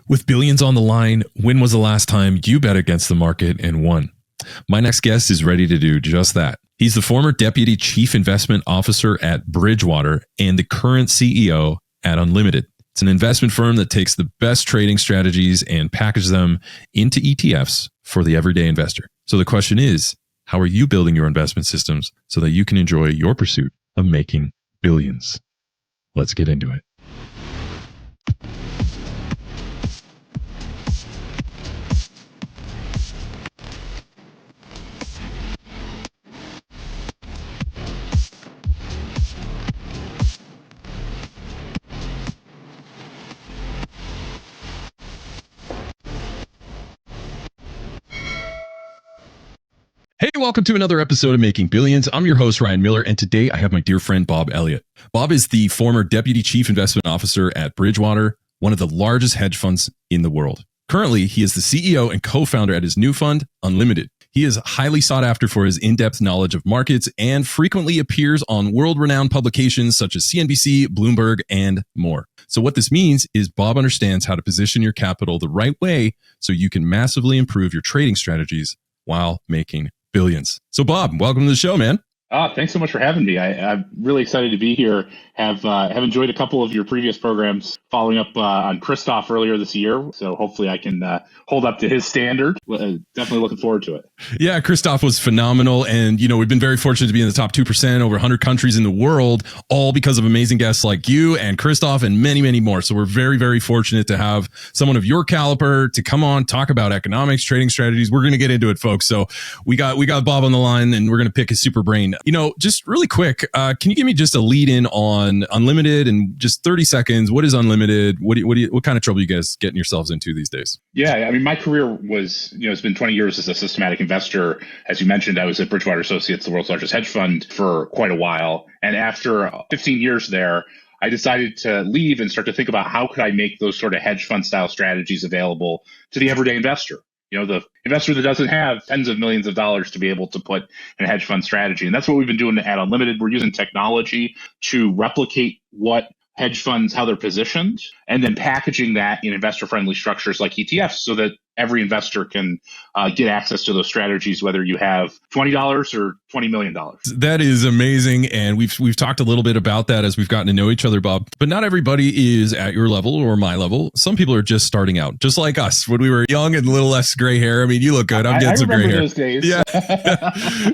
With billions on the line, when was the last time you bet against the market and won? My next guest is ready to do just that. He's the former Deputy Chief Investment Officer at Bridgewater and the current CEO at Unlimited. It's an investment firm that takes the best trading strategies and packages them into ETFs for the everyday investor. So the question is, how are you building your investment systems so that you can enjoy your pursuit of making billions? Let's get into it. Hey, welcome to another episode of Making Billions. I'm your host, Ryan Miller, and today I have my dear friend, Bob Elliott. Bob is the former Deputy Chief Investment Officer at Bridgewater, one of the largest hedge funds in the world. Currently, he is the CEO and co-founder at his new fund, Unlimited. He is highly sought after for his in-depth knowledge of markets and frequently appears on world-renowned publications such as CNBC, Bloomberg, and more. So what this means is Bob understands how to position your capital the right way so you can massively improve your trading strategies while making billions. So Bob, welcome to the show, man. Thanks so much for having me. I'm really excited to be here. Have enjoyed a couple of your previous programs, following up on Christoph earlier this year. So hopefully I can hold up to his standard. Definitely looking forward to it. Yeah, Christoph was phenomenal. And, we've been very fortunate to be in the top 2%, over 100 countries in the world, all because of amazing guests like you and Christoph and many, many more. So we're very, very fortunate to have someone of your caliber to come on, talk about economics, trading strategies. We're going to get into it, folks. So we got Bob on the line and we're going to pick his super brain. Just really quick, can you give me just a lead in on Unlimited and just 30 seconds? What is Unlimited? What kind of trouble you guys getting yourselves into these days? Yeah, I mean, my career was, it's been 20 years as a systematic investor. As you mentioned, I was at Bridgewater Associates, the world's largest hedge fund, for quite a while. And after 15 years there, I decided to leave and start to think about how could I make those sort of hedge fund style strategies available to the everyday investor. The investor that doesn't have tens of millions of dollars to be able to put in a hedge fund strategy. And that's what we've been doing at Unlimited. We're using technology to replicate what hedge funds, how they're positioned, and then packaging that in investor-friendly structures like ETFs so that every investor can get access to those strategies, whether you have $20 or $20 million. That is amazing. And we've talked a little bit about that as we've gotten to know each other, Bob. But not everybody is at your level or my level. Some people are just starting out, just like us when we were young and a little less gray hair. I mean, you look good. I'm getting some gray hair. Those days. Yeah.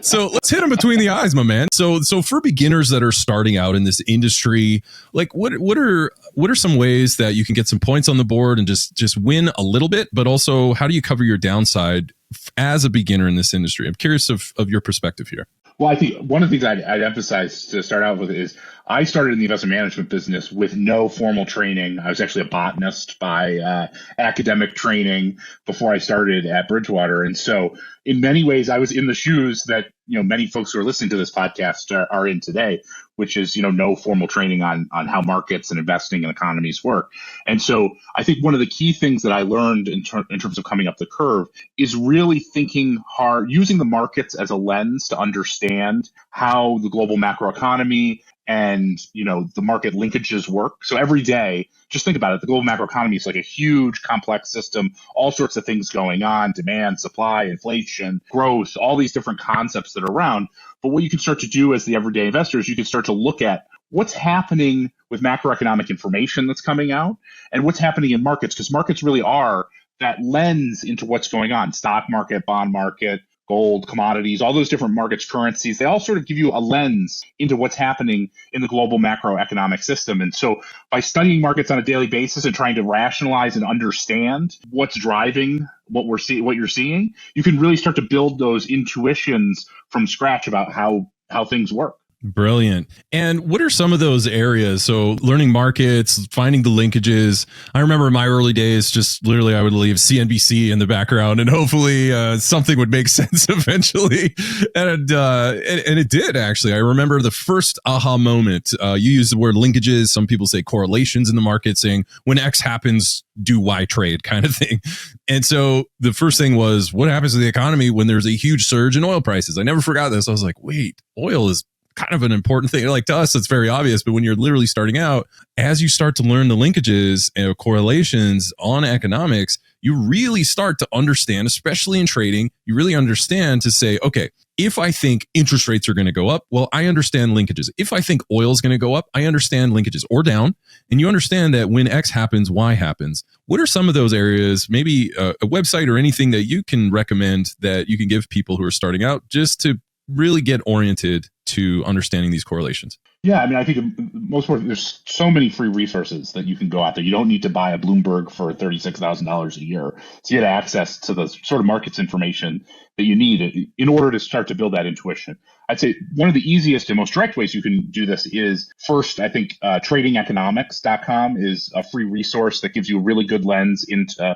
So let's hit them between the eyes, my man. So for beginners that are starting out in this industry, like what are some ways that you can get some points on the board and just win a little bit, but also how do you cover your downside as a beginner in this industry? I'm curious of your perspective here. Well, I think one of the things I'd emphasize to start out with is I started in the investment management business with no formal training. I was actually a botanist by academic training before I started at Bridgewater. And so in many ways, I was in the shoes that, many folks who are listening to this podcast are in today, which is, no formal training on how markets and investing and economies work. And so I think one of the key things that I learned in terms of coming up the curve is really thinking hard, using the markets as a lens to understand how the global macroeconomy and, the market linkages work. So every day, just think about it. The global macroeconomy is like a huge, complex system, all sorts of things going on, demand, supply, inflation, growth, all these different concepts that are around. But what you can start to do as the everyday investor is you can start to look at what's happening with macroeconomic information that's coming out and what's happening in markets, because markets really are that lens into what's going on. Stock market, bond market, gold, commodities, all those different markets, currencies, they all sort of give you a lens into what's happening in the global macroeconomic system. And so by studying markets on a daily basis and trying to rationalize and understand what's driving what you're seeing, you can really start to build those intuitions from scratch about how things work. Brilliant. And what are some of those areas? So learning markets, finding the linkages. I remember in my early days, just literally I would leave CNBC in the background and hopefully something would make sense eventually. And it did, actually. I remember the first aha moment. You use the word linkages. Some people say correlations in the market, saying when X happens, do Y trade kind of thing. And so the first thing was, what happens to the economy when there's a huge surge in oil prices? I never forgot this. I was like, wait, oil is kind of an important thing. Like to us, it's very obvious, but when you're literally starting out, as you start to learn the linkages and correlations on economics, you really start to understand, especially in trading, you really understand to say, okay, if I think interest rates are going to go up, well, I understand linkages. If I think oil is going to go up, I understand linkages, or down. And you understand that when X happens, Y happens. What are some of those areas, maybe a website or anything that you can recommend that you can give people who are starting out just to really get oriented to understanding these correlations? Yeah, I mean, I think most important, there's so many free resources that you can go out there. You don't need to buy a Bloomberg for $36,000 a year to get access to the sort of markets information that you need in order to start to build that intuition. I'd say one of the easiest and most direct ways you can do this is first, I think tradingeconomics.com is a free resource that gives you a really good lens into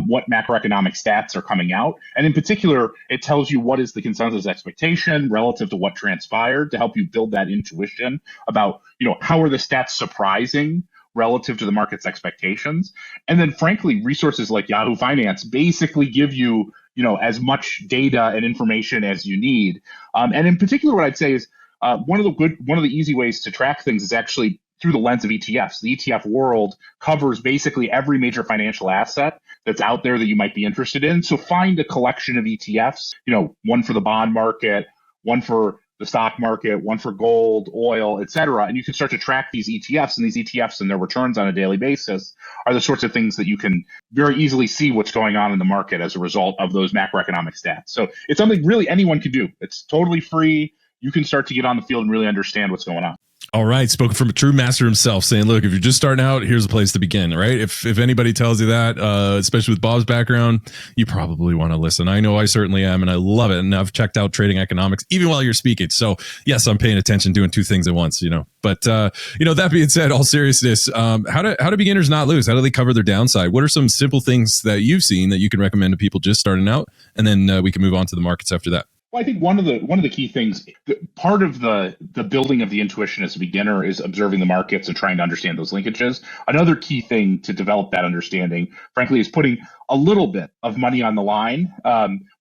what macroeconomic stats are coming out. And in particular, it tells you what is the consensus expectation relative to what transpired to help you build that intuition about, how are the stats surprising relative to the market's expectations. And then frankly, resources like Yahoo Finance basically give you, as much data and information as you need. And in particular, what I'd say is one of the easy ways to track things is actually through the lens of ETFs. The ETF world covers basically every major financial asset that's out there that you might be interested in. So find a collection of ETFs, one for the bond market, one for the stock market, one for gold, oil, et cetera. And you can start to track these ETFs, and these ETFs and their returns on a daily basis are the sorts of things that you can very easily see what's going on in the market as a result of those macroeconomic stats. So it's something really anyone can do. It's totally free. You can start to get on the field and really understand what's going on. All right. Spoken from a true master himself, saying, look, if you're just starting out, here's a place to begin, right? If anybody tells you that, especially with Bob's background, you probably want to listen. I know I certainly am, and I love it. And I've checked out Trading Economics even while you're speaking. So yes, I'm paying attention, doing two things at once, But, that being said, all seriousness, how do beginners not lose? How do they cover their downside? What are some simple things that you've seen that you can recommend to people just starting out? And then we can move on to the markets after that. Well, I think one of the key things, part of the building of the intuition as a beginner is observing the markets and trying to understand those linkages. Another key thing to develop that understanding, frankly, is putting a little bit of money on the line,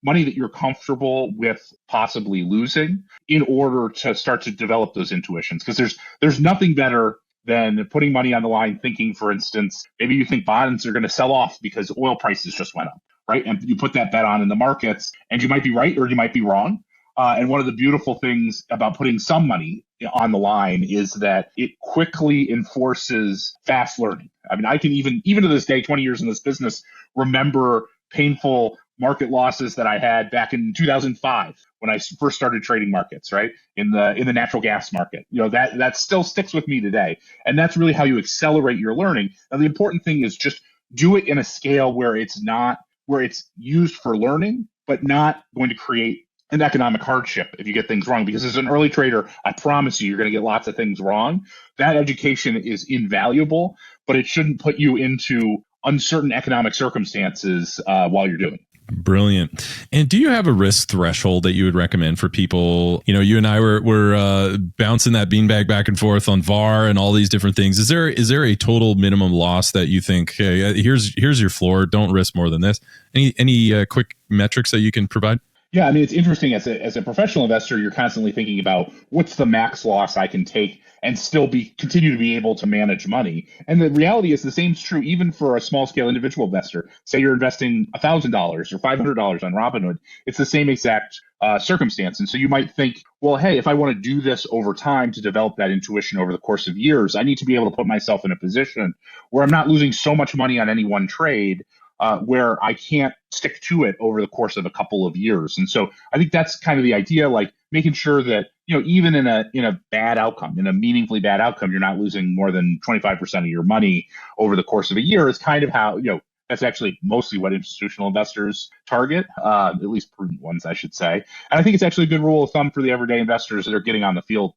money that you're comfortable with possibly losing in order to start to develop those intuitions. Because there's nothing better than putting money on the line, thinking, for instance, maybe you think bonds are going to sell off because oil prices just went up. Right. And you put that bet on in the markets, and you might be right or you might be wrong. And one of the beautiful things about putting some money on the line is that it quickly enforces fast learning. I mean, I can even to this day, 20 years in this business, remember painful market losses that I had back in 2005 when I first started trading markets, right? In the natural gas market. That still sticks with me today. And that's really how you accelerate your learning. Now, the important thing is just do it in a scale where it's used for learning, but not going to create an economic hardship if you get things wrong. Because as an early trader, I promise you're going to get lots of things wrong. That education is invaluable, but it shouldn't put you into uncertain economic circumstances while you're doing it. Brilliant. And do you have a risk threshold that you would recommend for people? You and I were bouncing that beanbag back and forth on VAR and all these different things. Is there a total minimum loss that you think, hey, here's your floor, don't risk more than this? Any quick metrics that you can provide? Yeah, I mean, it's interesting as a professional investor, you're constantly thinking about what's the max loss I can take and still continue to be able to manage money. And the reality is the same is true even for a small scale individual investor. Say you're investing $1,000 or $500 on Robinhood. It's the same exact circumstance. And so you might think, well, hey, if I want to do this over time to develop that intuition over the course of years, I need to be able to put myself in a position where I'm not losing so much money on any one trade where I can't stick to it over the course of a couple of years. And so I think that's kind of the idea, like making sure that, even in a bad outcome, in a meaningfully bad outcome, you're not losing more than 25% of your money over the course of a year is kind of how, that's actually mostly what institutional investors target, at least prudent ones, I should say. And I think it's actually a good rule of thumb for the everyday investors that are getting on the field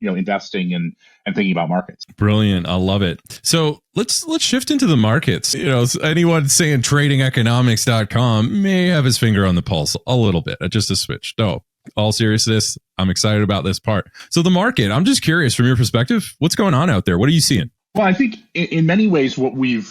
investing and thinking about markets. Brilliant. I love it. So let's shift into the markets. Anyone saying tradingeconomics.com may have his finger on the pulse a little bit, just a switch. No, all seriousness, I'm excited about this part. So the market, I'm just curious from your perspective, what's going on out there? What are you seeing? Well, I think in many ways, what we've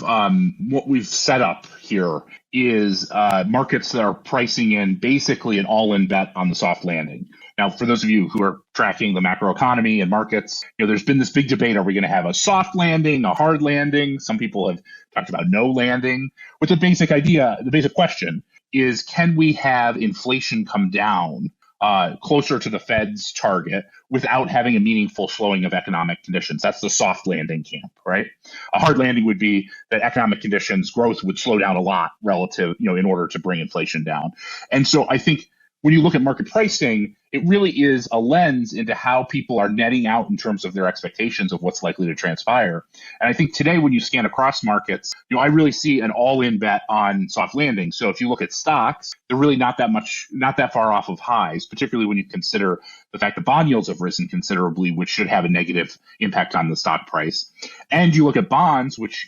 set up here is markets that are pricing in basically an all-in bet on the soft landing. Now, for those of you who are tracking the macroeconomy and markets, there's been this big debate. Are we going to have a soft landing, a hard landing? Some people have talked about no landing. With the basic idea, the basic question is, can we have inflation come down closer to the Fed's target without having a meaningful slowing of economic conditions? That's the soft landing camp, right? A hard landing would be that economic conditions, growth would slow down a lot relative, in order to bring inflation down. And so I think when you look at market pricing, it really is a lens into how people are netting out in terms of their expectations of what's likely to transpire. And I think today, when you scan across markets, I really see an all-in bet on soft landing. So if you look at stocks, they're really not that far off of highs, particularly when you consider the fact that bond yields have risen considerably, which should have a negative impact on the stock price. And you look at bonds, which,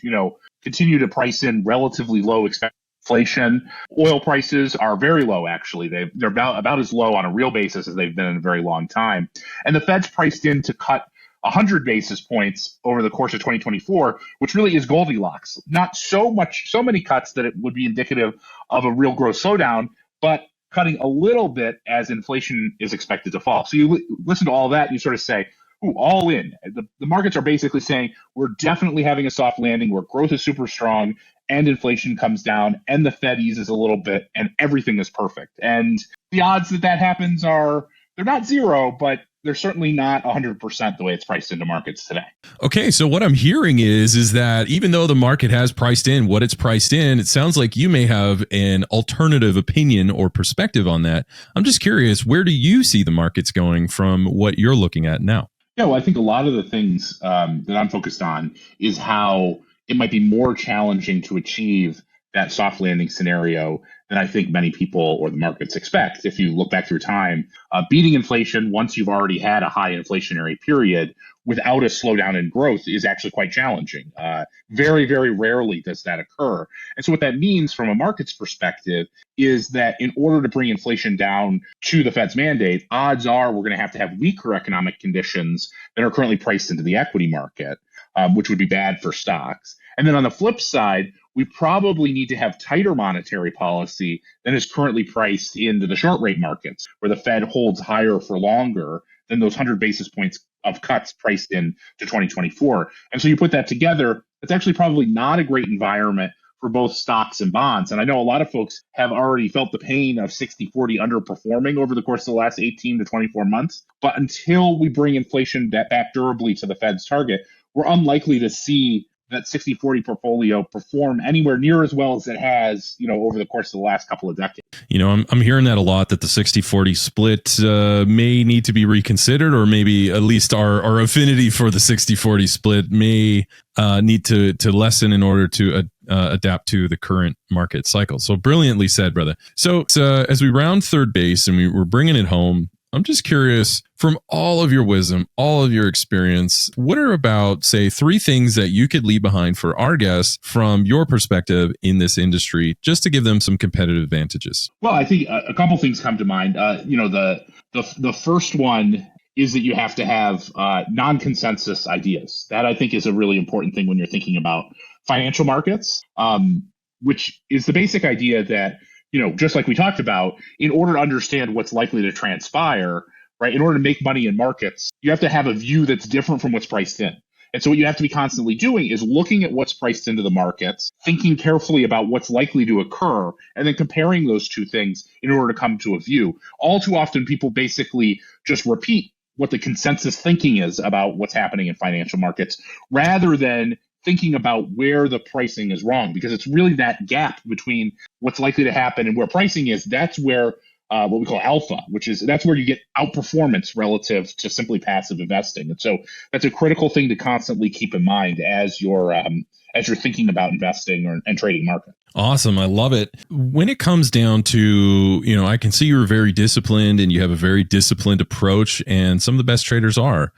continue to price in relatively low expected inflation. Oil prices are very low, actually. They're about as low on a real basis as they've been in a very long time. And the Fed's priced in to cut 100 basis points over the course of 2024, which really is Goldilocks. Not so many cuts that it would be indicative of a real growth slowdown, but cutting a little bit as inflation is expected to fall. So you listen to all that and you sort of say, ooh, all in. The markets are basically saying we're definitely having a soft landing where growth is super strong and inflation comes down and the Fed eases a little bit and everything is perfect. And the odds that happens they're not zero, but they're certainly not 100% the way it's priced into markets today. Okay, so what I'm hearing is that even though the market has priced in what it's priced in, it sounds like you may have an alternative opinion or perspective on that. I'm just curious, where do you see the markets going from what you're looking at now? Yeah, well, I think a lot of the things that I'm focused on is how it might be more challenging to achieve that soft landing scenario than I think many people or the markets expect. If you look back through time, beating inflation once you've already had a high inflationary period without a slowdown in growth is actually quite challenging. Very, very rarely does that occur. And so what that means from a market's perspective is that in order to bring inflation down to the Fed's mandate, odds are we're going to have weaker economic conditions than are currently priced into the equity market, which would be bad for stocks. And then on the flip side, we probably need to have tighter monetary policy than is currently priced into the short rate markets, where the Fed holds higher for longer than those 100 basis points of cuts priced in to 2024. And so you put that together, it's actually probably not a great environment for both stocks and bonds. And I know a lot of folks have already felt the pain of 60-40 underperforming over the course of the last 18 to 24 months. But until we bring inflation back durably to the Fed's target, we're unlikely to see that 60-40 portfolio perform anywhere near as well as it has, over the course of the last couple of decades. I'm hearing that a lot, that the 60-40 split may need to be reconsidered, or maybe at least our affinity for the 60-40 split may need to lessen in order to adapt to the current market cycle. So brilliantly said, brother. So as we round third base and we're bringing it home, I'm just curious, from all of your wisdom, all of your experience, what are about, say, 3 things that you could leave behind for our guests from your perspective in this industry, just to give them some competitive advantages? Well, I think a couple things come to mind. The first one is that you have to have non-consensus ideas. That, I think, is a really important thing when you're thinking about financial markets, which is the basic idea that, just like we talked about, in order to understand what's likely to transpire, right, in order to make money in markets, you have to have a view that's different from what's priced in. And so what you have to be constantly doing is looking at what's priced into the markets, thinking carefully about what's likely to occur, and then comparing those two things in order to come to a view. All too often, people basically just repeat what the consensus thinking is about what's happening in financial markets, rather than thinking about where the pricing is wrong, because it's really that gap between what's likely to happen and where pricing is. That's where what we call alpha, that's where you get outperformance relative to simply passive investing. And so that's a critical thing to constantly keep in mind as you're thinking about investing and trading markets. Awesome. I love it. When it comes down to, I can see you're very disciplined and you have a very disciplined approach, and some of the best traders are.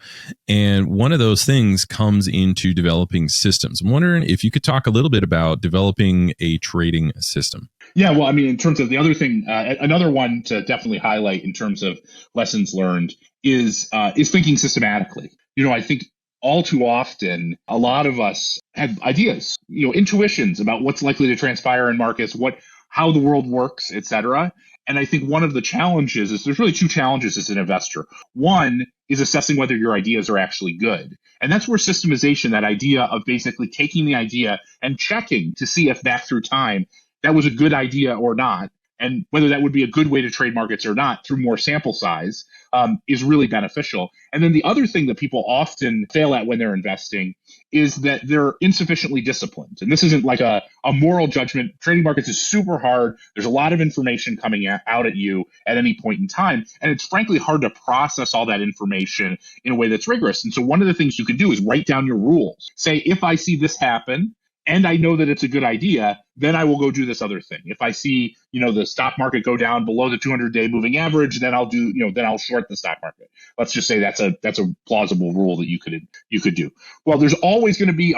And one of those things comes into developing systems. I'm wondering if you could talk a little bit about developing a trading system. Yeah, well, I mean, in terms of the other thing, another one to definitely highlight in terms of lessons learned is thinking systematically. I think all too often, a lot of us have ideas, intuitions about what's likely to transpire in markets, how the world works, et cetera. And I think one of the challenges is there's really two challenges as an investor. One is assessing whether your ideas are actually good. And that's where systemization, that idea of basically taking the idea and checking to see if back through time that was a good idea or not, and whether that would be a good way to trade markets or not through more sample size, is really beneficial. And then the other thing that people often fail at when they're investing is that they're insufficiently disciplined. And this isn't like a moral judgment. Trading markets is super hard. There's a lot of information coming out at you at any point in time. And it's frankly hard to process all that information in a way that's rigorous. And so one of the things you can do is write down your rules. Say, if I see this happen, and I know that it's a good idea, then I will go do this other thing. If I see, the stock market go down below the 200-day moving average, then I'll short the stock market. Let's just say that's a plausible rule that you could do. Well, there's always going to be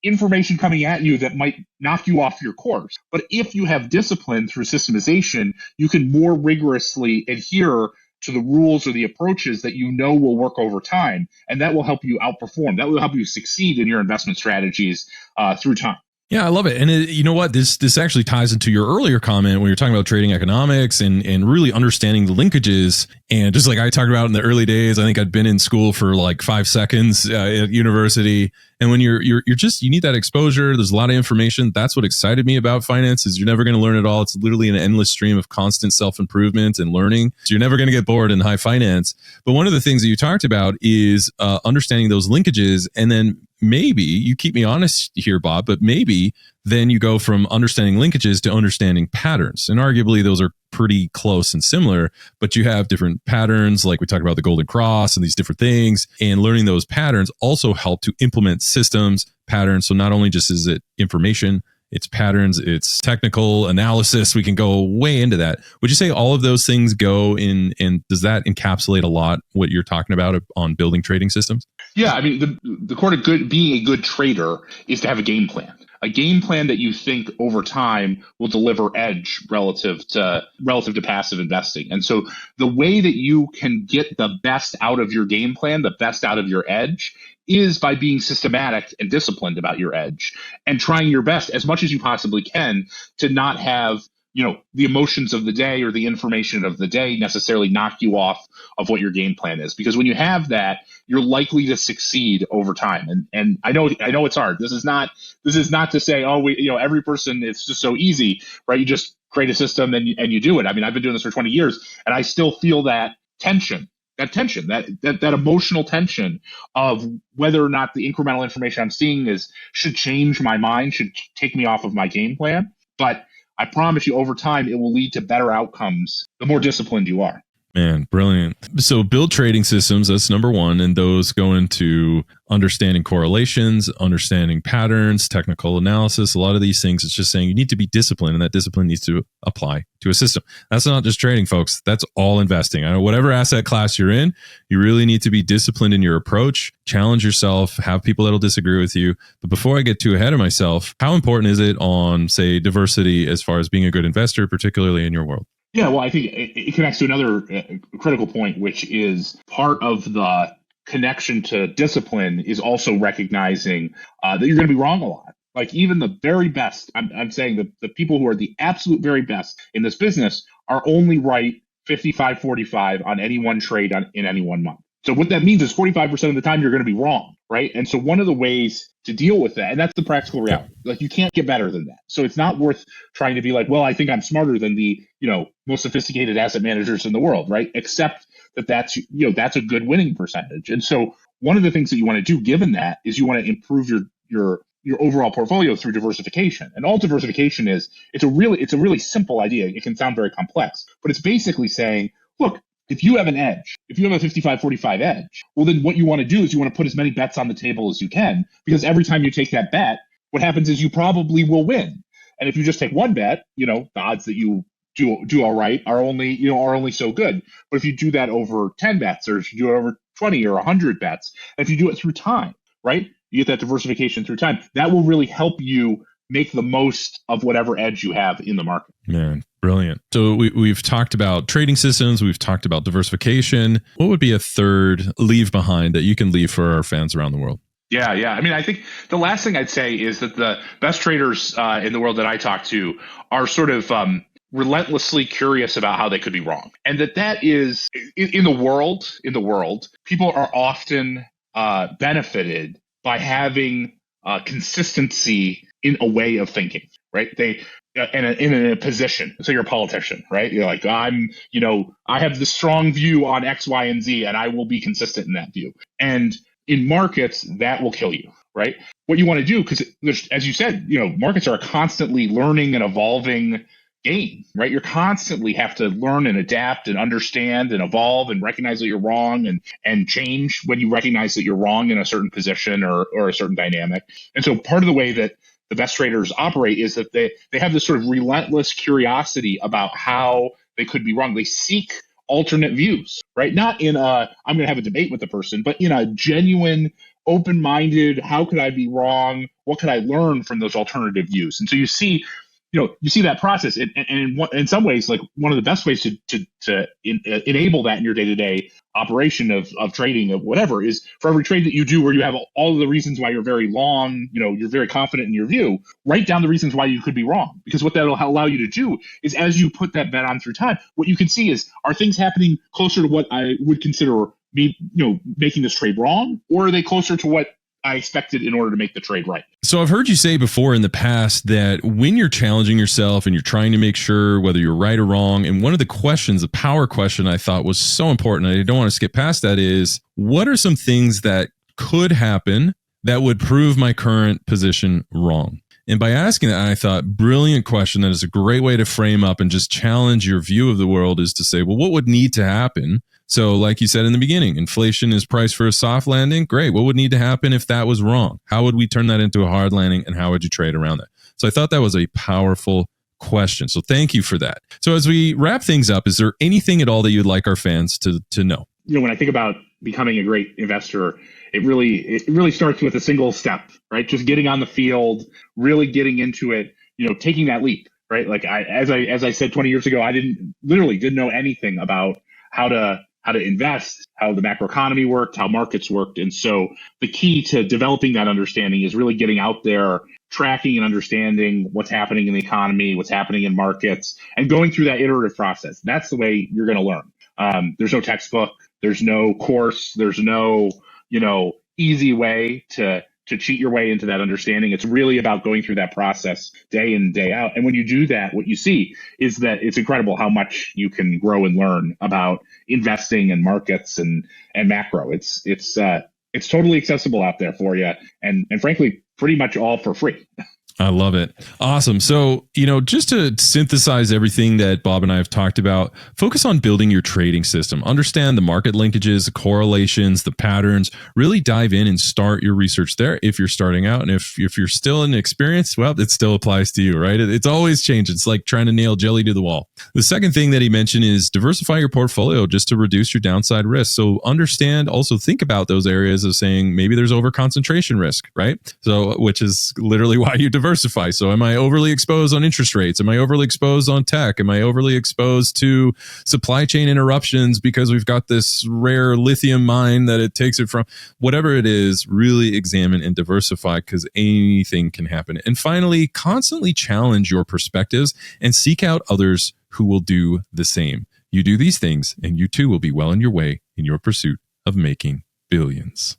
information coming at you that might knock you off your course. But if you have discipline through systemization, you can more rigorously adhere to the rules or the approaches that will work over time. And that will help you outperform. That will help you succeed in your investment strategies through time. Yeah, I love it. And you know what? This actually ties into your earlier comment when you're talking about trading economics and really understanding the linkages. And just like I talked about in the early days, I think I'd been in school for like 5 seconds at university. And when you're you need that exposure. There's a lot of information. That's what excited me about finance is you're never going to learn it all. It's literally an endless stream of constant self-improvement and learning. So you're never going to get bored in high finance. But one of the things that you talked about is understanding those linkages. And then maybe you keep me honest here, Bob, but maybe then you go from understanding linkages to understanding patterns. And arguably those are pretty close and similar, but you have different patterns, like we talked about the Golden Cross and these different things. And learning those patterns also help to implement systems, patterns. So not only just is it information, it's patterns, it's technical analysis. We can go way into that. Would you say all of those things go in, and does that encapsulate a lot what you're talking about on building trading systems? Yeah, I mean, the core of being a good trader is to have a game plan. A game plan that you think over time will deliver edge relative to passive investing. And so the way that you can get the best out of your game plan, the best out of your edge, is by being systematic and disciplined about your edge and trying your best as much as you possibly can to not have the emotions of the day or the information of the day necessarily knock you off of what your game plan is. Because when you have that, you're likely to succeed over time. And I know it's hard. This is not to say, every person, it's just so easy, right? You just create a system and you do it. I mean, I've been doing this for 20 years and I still feel that tension, that emotional tension of whether or not the incremental information I'm seeing should change my mind, should take me off of my game plan. But I promise you, over time, it will lead to better outcomes the more disciplined you are. Man, brilliant. So build trading systems, that's number one. And those go into understanding correlations, understanding patterns, technical analysis. A lot of these things, it's just saying you need to be disciplined, and that discipline needs to apply to a system. That's not just trading, folks. That's all investing. I know whatever asset class you're in, you really need to be disciplined in your approach, challenge yourself, have people that'll disagree with you. But before I get too ahead of myself, how important is it on, say, diversity as far as being a good investor, particularly in your world? Yeah, well, I think it connects to another critical point, which is part of the connection to discipline is also recognizing that you're going to be wrong a lot. Like even the very best, I'm saying that the people who are the absolute very best in this business are only right 55-45 on any one trade in any 1 month. So what that means is 45% of the time you're going to be wrong, right? And so one of the ways to deal with that, and that's the practical reality, like you can't get better than that. So it's not worth trying to be like, well, I think I'm smarter than the, most sophisticated asset managers in the world, right? Except that's a good winning percentage. And so one of the things that you want to do given that is you want to improve your overall portfolio through diversification. And all diversification is, it's a really simple idea. It can sound very complex, but it's basically saying, look, if you have an edge, if you have a 55-45 edge, well, then what you want to do is you want to put as many bets on the table as you can, because every time you take that bet, what happens is you probably will win. And if you just take one bet, the odds that you do all right are only so good. But if you do that over 10 bets, or if you do it over 20 or 100 bets, and if you do it through time, right, you get that diversification through time, that will really help you make the most of whatever edge you have in the market. Man, brilliant. So we've talked about trading systems. We've talked about diversification. What would be a third leave behind that you can leave for our fans around the world? Yeah. I mean, I think the last thing I'd say is that the best traders in the world that I talk to are sort of relentlessly curious about how they could be wrong. And that is in the world, people are often benefited by having consistency in a way of thinking, right? They in a position. So you're a politician, right? You're like, I have this strong view on X, Y, and Z, and I will be consistent in that view. And in markets, that will kill you, right? What you want to do, because as you said, markets are a constantly learning and evolving game, right? You constantly have to learn and adapt and understand and evolve and recognize that you're wrong and change when you recognize that you're wrong in a certain position or a certain dynamic. And so part of the way that the best traders operate is that they have this sort of relentless curiosity about how they could be wrong. They seek alternate views, right? Not in I'm going to have a debate with the person, but in a genuine, open-minded, how could I be wrong? What could I learn from those alternative views? And so you see that process, and in some ways, like one of the best ways to enable that in your day-to-day operation of trading of whatever is for every trade that you do where you have all of the reasons why you're very long, you're very confident in your view, write down the reasons why you could be wrong. Because what that'll allow you to do is as you put that bet on through time, what you can see is, are things happening closer to what I would consider me, making this trade wrong, or are they closer to what I expected in order to make the trade right? So I've heard you say before in the past that when you're challenging yourself and you're trying to make sure whether you're right or wrong, and one of the questions, the power question I thought was so important, and I don't want to skip past that, is what are some things that could happen that would prove my current position wrong? And by asking that, I thought, brilliant question. That is a great way to frame up and just challenge your view of the world, is to say, well, what would need to happen? So like you said in the beginning, inflation is priced for a soft landing. Great. What would need to happen if that was wrong? How would we turn that into a hard landing, and how would you trade around that? So I thought that was a powerful question. So thank you for that. So as we wrap things up, is there anything at all that you'd like our fans to know? When I think about becoming a great investor, it really starts with a single step, right? Just getting on the field, really getting into it, taking that leap, right? Like as I said 20 years ago, I didn't know anything about how to invest, how the macroeconomy worked, how markets worked. And so the key to developing that understanding is really getting out there, tracking and understanding what's happening in the economy, what's happening in markets, and going through that iterative process. That's the way you're going to learn. There's no textbook, there's no course, there's no, easy way to cheat your way into that understanding. It's really about going through that process day in, day out. And when you do that, what you see is that it's incredible how much you can grow and learn about investing and markets and macro. It's totally accessible out there for you. And frankly, pretty much all for free. I love it. Awesome. So, just to synthesize everything that Bob and I have talked about, focus on building your trading system. Understand the market linkages, the correlations, the patterns. Really dive in and start your research there if you're starting out. And if you're still inexperienced, well, it still applies to you, right? It's always changing. It's like trying to nail jelly to the wall. The second thing that he mentioned is diversify your portfolio just to reduce your downside risk. So also think about those areas of saying maybe there's over-concentration risk, right? So, which is literally why you diversify. So am I overly exposed on interest rates? Am I overly exposed on tech? Am I overly exposed to supply chain interruptions because we've got this rare lithium mine that it takes it from? Whatever it is, really examine and diversify, because anything can happen. And finally, constantly challenge your perspectives and seek out others who will do the same. You do these things and you too will be well on your way in your pursuit of making billions.